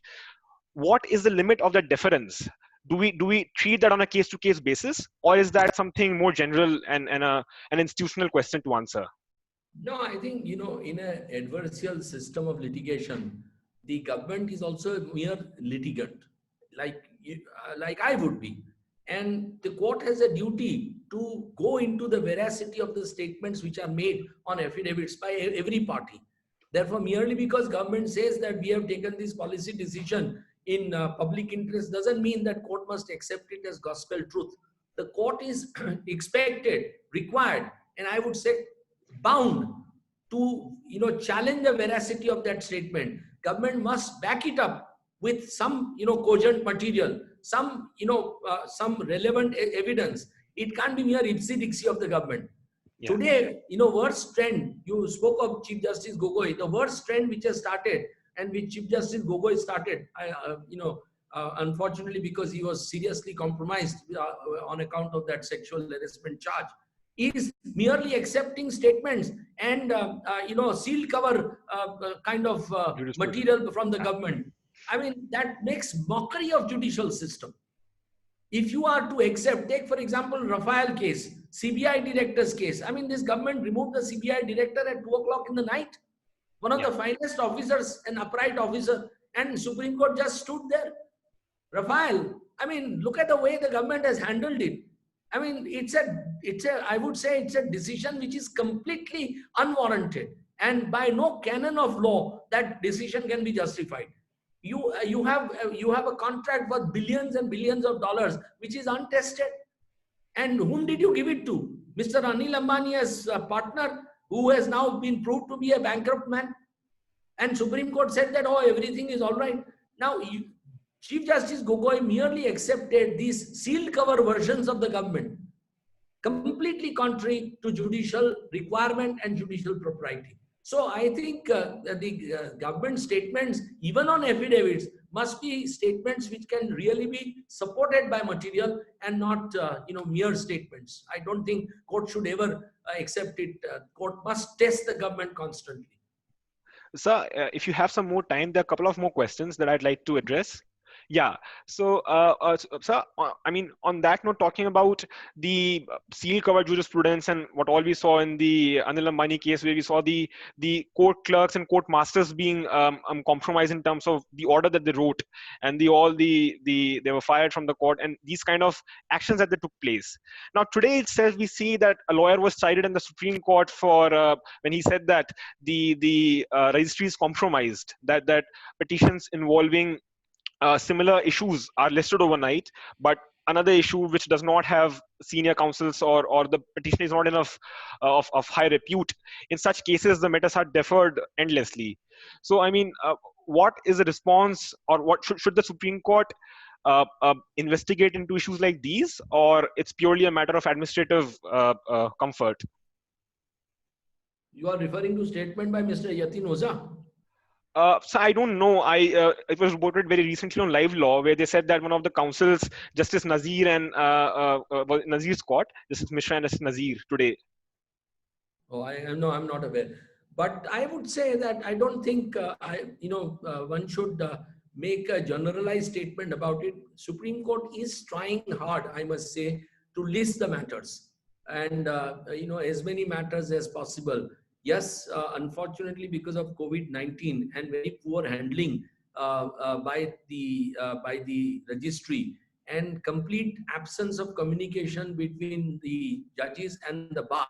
What is the limit of that deference? Do we treat that on a case to case basis, or is that something more general and an institutional question to answer? No, I think, in an adversarial system of litigation, the government is also a mere litigant, like I would be. And the court has a duty to go into the veracity of the statements which are made on affidavits by every party. Therefore, merely because government says that we have taken this policy decision in public interest doesn't mean that court must accept it as gospel truth. The court is expected, required, and I would say bound to challenge the veracity of that statement. Government must back it up with some cogent material, some relevant evidence. It can't be mere ipsy dixie of the government. Yeah. Today, worst trend, you spoke of Chief Justice Gogoi, the worst trend which has started and which Chief Justice Gogoi started, unfortunately, because he was seriously compromised on account of that sexual harassment charge, is merely accepting statements and seal cover kind of Jurisprudence. material from the Yeah. government. I mean, that makes mockery of judicial system. If you are to accept, take for example Rafael case, CBI director's case. I mean, this government removed the CBI director at 2 o'clock in the night, one of Yeah. the finest officers, an upright officer, and Supreme Court just stood there. Rafael, I mean, look at the way the government has handled it. I mean, I would say it's a decision which is completely unwarranted. And by no canon of law, that decision can be justified. You have a contract worth billions and billions of dollars, which is untested. And whom did you give it to? Mr. Anil Ambani as a partner, who has now been proved to be a bankrupt man. And Supreme Court said that, oh, everything is all right. Now, Chief Justice Gogoi merely accepted these sealed cover versions of the government, completely contrary to judicial requirement and judicial propriety. So I think the government statements, even on affidavits, must be statements which can really be supported by material and not mere statements. I don't think court should ever accept it. Court must test the government constantly. Sir, if you have some more time, there are a couple of more questions that I'd like to address. Yeah. So, sir, I mean, on that note, talking about the seal cover jurisprudence and what all we saw in the Anil Ambani case, where we saw the court clerks and court masters being compromised in terms of the order that they wrote, and they were fired from the court, and these kind of actions that they took place. Now, today itself, we see that a lawyer was cited in the Supreme Court for when he said that the registry is compromised, that petitions involving similar issues are listed overnight, but another issue which does not have senior counsels or the petition is not enough of high repute. In such cases, the matters are deferred endlessly. So, I mean, what is the response, or what should the Supreme Court investigate into issues like these, or it's purely a matter of administrative comfort? You are referring to statement by Mr. Yatin Oza? So I don't know. It was reported very recently on Live Law, where they said that one of the counsels, Justice Nazir and Nazir's court, Justice Mishra and Justice Nazir today. Oh, I'm not aware. But I would say that I don't think one should make a generalized statement about it. Supreme Court is trying hard, I must say, to list the matters. and as many matters as possible. Yes, unfortunately, because of COVID-19 and very poor handling by the registry and complete absence of communication between the judges and the bar,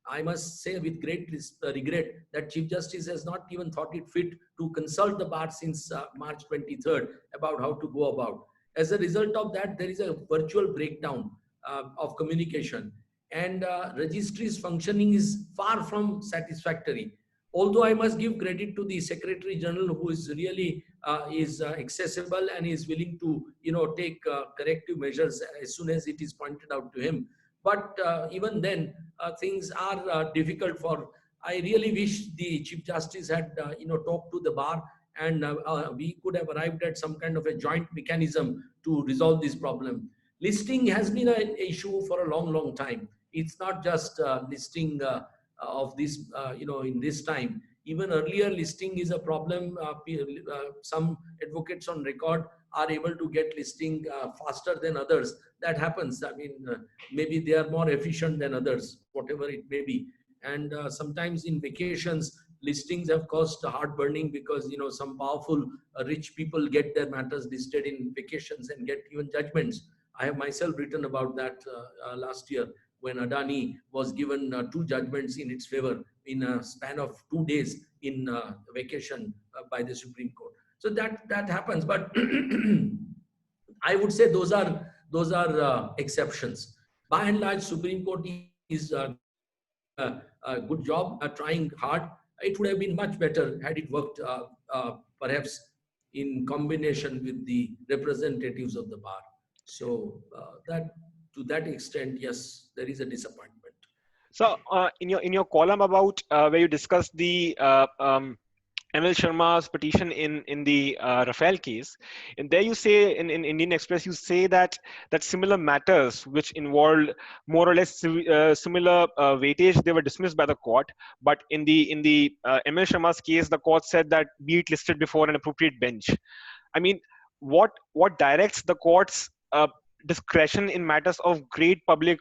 I must say with great regret that Chief Justice has not even thought it fit to consult the bar since March 23rd about how to go about. As a result of that, there is a virtual breakdown of communication, and registry's functioning is far from satisfactory. Although I must give credit to the Secretary General, who is really is accessible and is willing to take corrective measures as soon as it is pointed out to him. But even then, things are difficult for. I really wish the Chief Justice had talked to the bar, and we could have arrived at some kind of a joint mechanism to resolve this problem. Listing has been an issue for a long time. It's not just listing of this, in this time. Even earlier listing is a problem. Some advocates on record are able to get listing faster than others. That happens. I mean, maybe they are more efficient than others, whatever it may be. And sometimes in vacations, listings have caused heartburning because some powerful rich people get their matters listed in vacations and get even judgments. I have myself written about that last year when Adani was given two judgments in its favor in a span of 2 days in vacation by the Supreme Court. So that happens, but I would say those are exceptions. By and large, Supreme Court is doing a good job, trying hard. It would have been much better had it worked, perhaps in combination with the representatives of the bar. So that to that extent, yes, there is a disappointment. So in your column about where you discuss the ML Sharma's petition in the Rafael case, and there you say in Indian Express you say that similar matters which involved more or less similar weightage, they were dismissed by the court, but in the ML Sharma's case the court said that be it listed before an appropriate bench. I mean, what directs the court's discretion in matters of great public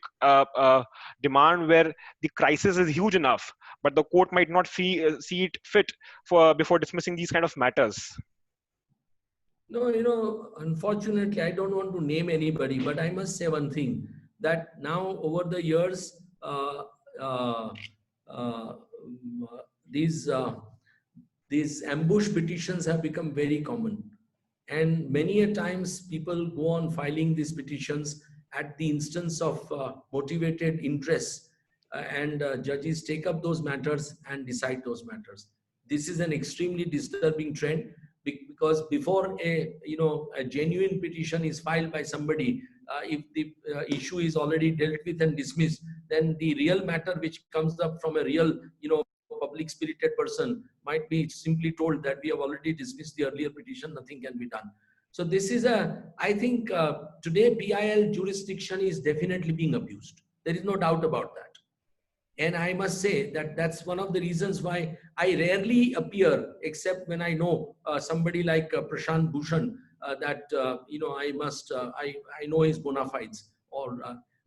demand where the crisis is huge enough, but the court might not see it fit for before dismissing these kind of matters? No, unfortunately, I don't want to name anybody, but I must say one thing that now over the years, uh, uh, these these ambush petitions have become very common, and many a times people go on filing these petitions at the instance of motivated interests, and judges take up those matters and decide those matters. This is an extremely disturbing trend because before a genuine petition is filed by somebody, if the issue is already dealt with and dismissed, then the real matter which comes up from a real public spirited person might be simply told that we have already dismissed the earlier petition, nothing can be done. So this is I think today PIL jurisdiction is definitely being abused. There is no doubt about that. And I must say that that's one of the reasons why I rarely appear, except when I know somebody like Prashant Bhushan, that I know his bona fides, or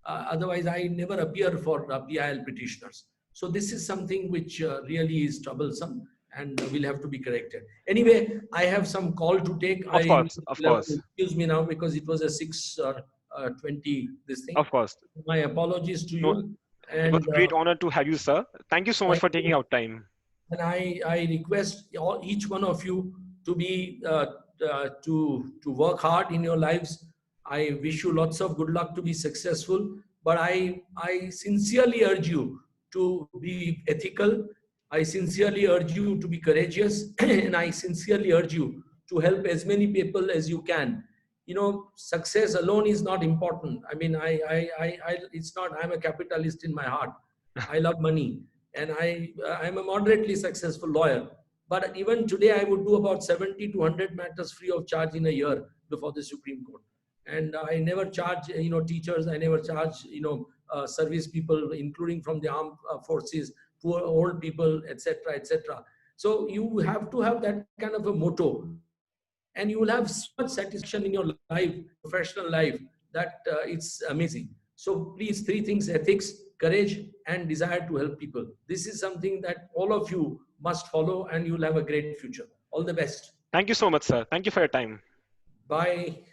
otherwise I never appear for PIL petitioners. So this is something which really is troublesome and will have to be corrected. Anyway, I have some call to take. Of I course, of will have to course, excuse me now because it was a 6:20 this thing. of course. My apologies to No, you. it was And a great honor to have you, sir. Thank you so much thank for taking you. out time. And I request each one of you to be to work hard in your lives. I wish you lots of good luck to be successful. But I sincerely urge you to be ethical. I sincerely urge you to be courageous, and I sincerely urge you to help as many people as you can. Success alone is not important. I mean, it's not. I'm a capitalist in my heart. I love money, and I'm a moderately successful lawyer. But even today, I would do about 70 to 100 matters free of charge in a year before the Supreme Court. And I never charge, teachers. I never charge, service people, including from the armed forces, poor old people, etc., etc. So you have to have that kind of a motto, and you will have so much satisfaction in your life, professional life, that it's amazing. So please, three things: ethics, courage and desire to help people. This is something that all of you must follow, and you'll have a great future. All the best. Thank you so much, sir. Thank you for your time. Bye.